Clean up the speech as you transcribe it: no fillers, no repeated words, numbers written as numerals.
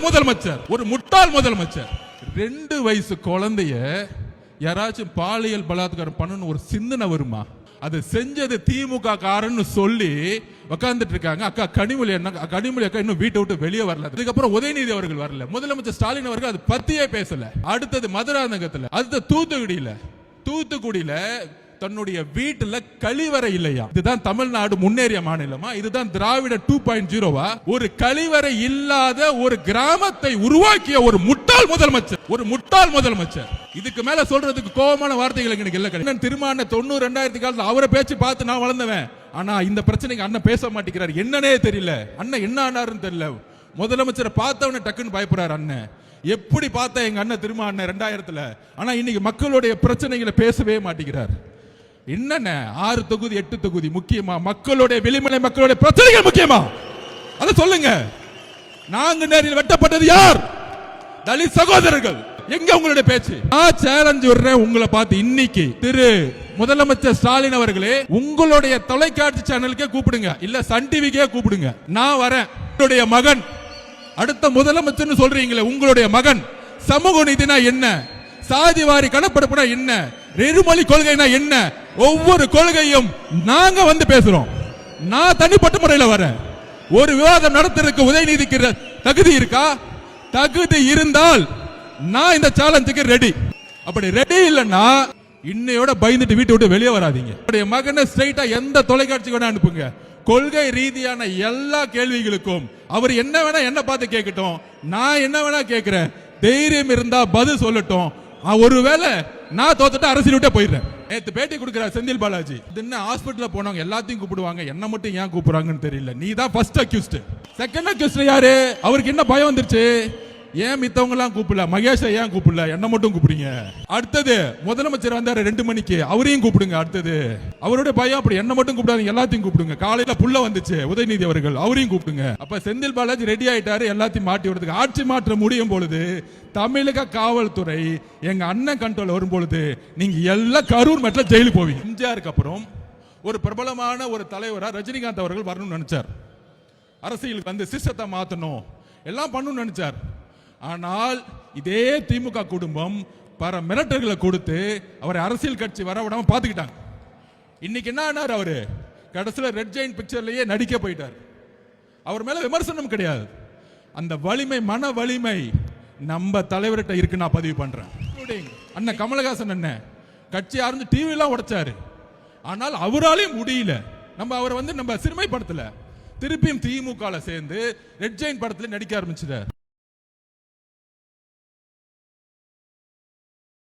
முதலமைச்சர், ஒரு முட்டாள் முதலமைச்சர். 2 வயசு குழந்தைய யாராச்சும் பாலியல் பலாத்காரம் பண்ணணும் ஒரு சிந்தனை வருமா? அது செஞ்சது திமுக காரன்னு சொல்லி உட்கார்ந்துட்டு இருக்காங்க. அக்கா கனிமொழி அக்கா இன்னும் வீட்டை விட்டு வெளியே வரல. அதுக்கப்புறம் உதயநிதி அவர்கள் வரல. முதலமைச்சர் ஸ்டாலின் அவர்கள் அது பத்தியே பேசல. அடுத்தது மதுராந்தகத்துல, அடுத்த தூத்துக்குடியில தன்னுடைய வீட்டுல கழிவறை இல்லையா? இதுதான் தமிழ்நாடு முன்னேறிய மாநிலமா? இதுதான் திராவிட 2.0வா? ஒரு கழிவறை இல்லாத ஒரு கிராமத்தை உருவாக்கிய ஒரு முட்டாள் முதலமைச்சர். இதுக்கு மேல சொல்றதுக்கு கோபமான வார்த்தைகள் எனக்கு இல்ல. அண்ணன் திருமான 90 காலத்துல அவரை பேச்சு பார்த்து நான் வளர்ந்தவன். ஆனா இந்த பிரச்சனைக்கு அண்ணன் பேச மாட்டேங்கிறார். என்னன்னே தெரியல. அண்ணன் என்ன ஆனாருன்னு தெரியல. முதலமைச்சரை பார்த்தவன டக்குன்னு பயப்படுறாரு அண்ணன். எப்படி பார்த்தா எங்க அண்ணன் திருமா அண்ணன் 2000ல. ஆனா இன்னைக்கு மக்களுடைய பிரச்சனைகளை பேசவே மாட்டேங்கிறார். என்னென்ன 6 தொகுதி 8 தொகுதி முக்கியமா? மக்களுடைய வெளிமலை மக்களுடைய பிரச்சனைகள் முக்கியமா? அதை சொல்லுங்க. நாங்க நேரில் வெட்டப்பட்டது யார்? தலித் சகோதரர்கள். எங்க உங்களுடைய பேச்சு? நான் சேலஞ்ச் விடுறேன் உங்களை பார்த்து. இன்னைக்கு திரு முதலமைச்சர் ஸ்டாலின் அவர்களே, உங்களுடைய தொலைக்காட்சி சேனலுக்கே கூப்பிடுங்க, இல்ல சன் டிவிக்கே கூப்பிடுங்க. நான் வரேன். உங்களுடைய மகன் அடுத்த முதலமைச்சர் சொல்றீங்களே, உங்களுடைய மகன் சமூக நீதினா என்ன, சாதிவாரி கணப்பெடுப்புனா என்ன, இருமொழி கொள்கைனா என்ன, ஒவ்வொரு கொள்கையும் நாங்க வந்து பேசுறோம். நான் தனிப்பட்ட முறையில் வரேன். ஒரு விவாதம் நடத்துறதுக்கு உதயநிதிக்கு தகுதி இருக்கா? தகுதி இருந்தால் நான் இந்த சேலஞ்சுக்கு ரெடி. அப்படி ரெடி இல்லைன்னா இன்னையோட பயந்துட்டு வீட்டை விட்டு வெளியே வராதீங்க. மகனை ஸ்ட்ரைட்டா எந்த தொலைக்காட்சி வேணா அனுப்புங்க. கொள்கை ரீதியான எல்லா கேள்விகளுக்கும் அவர் என்ன வேணா என்ன பார்த்து கேட்கட்டும், நான் என்ன வேணா கேட்கிறேன். தைரியம் இருந்தா பதில் சொல்லட்டும். ஒருவேளை நான் தோத்துட்டு அரசியல் விட்டே போயிடுறேன். நேத்து பேட்டி கொடுக்கிறார் செந்தில் பாலாஜி. என்ன ஹாஸ்பிட்டல்ல போனவங்க எல்லாத்தையும் கூப்பிடுவாங்க, என்ன மட்டும் ஏன் கூப்பிடுறாங்கன்னு தெரியல. நீ தான் ஃபர்ஸ்ட் அக்யூஸ்ட். செகண்ட் அக்யூஸ்ட் யாரு? அவருக்கு என்ன பயம் வந்துருச்சு? ஏன் மித்தவங்க எல்லாம் கூப்பிடல, மகேஷ் ஏன் கூப்பிடல, என்ன மட்டும் கூப்பிடுங்க. அடுத்தது முதலமைச்சர் வந்தாரு 2 மணிக்கு, அவரையும் கூப்பிடுங்க. அடுத்தது அவருடைய பயம், அப்படி என்ன மட்டும் கூப்பிடாதீங்க, எல்லாத்தையும் கூப்பிடுங்க. காலையில புள்ள வந்துச்சு உதயநிதி அவர்கள், அவரையும் கூப்பிடுங்க. அப்ப செந்தில் பாலாஜி ரெடி ஆயிட்டாரு எல்லாத்தையும் மாட்டி விடுறதுக்கு. ஆட்சி மாற்றம் முடியும் பொழுது தமிழக காவல்துறை எங்க அண்ணன் கண்ட்ரோல் வரும் பொழுது நீங்க எல்லாம் கரூர் மெட்ல ஜெயிலுக்கு போவீங்க. எம்ஜிஆருக்கு அப்புறம் ஒரு பிரபலமான ஒரு தலைவரா ரஜினிகாந்த் அவர்கள் வரணும்னு நினைச்சார். அரசியலுக்கு வந்து சிஸ்டத்தை மாத்தணும் எல்லாம் பண்ணணும்னு நினைச்சார். ஆனால் இதே திமுக குடும்பம் பல மிரட்டல்களை கொடுத்து அவரை அரசியல் கட்சி வர விடாம பாத்துக்கிட்டாங்க. இன்னைக்கு என்ன ஆனார்? அவரு கடைசியில் ரெட் ஜெயின் பிக்சர்லயே நடிக்க போயிட்டார். அவர் மேல விமர்சனம் கிடையாது. அந்த வலிமை, மன வலிமை நம்ம தலைவர்கிட்ட இருக்கு. நான் பதிவு பண்றேன். அண்ணன் கமலஹாசன் அண்ணன் கட்சி ஆரம்பிச்சு டிவி எல்லாம் உடைச்சாரு. ஆனால் அவராலையும் முடியல. அவரை நம்ம சிறுமைப்படுத்தல. திருப்பியும் திமுக சேர்ந்து ரெட் ஜெயின் படத்துல நடிக்க ஆரம்பிச்சிட்டார்.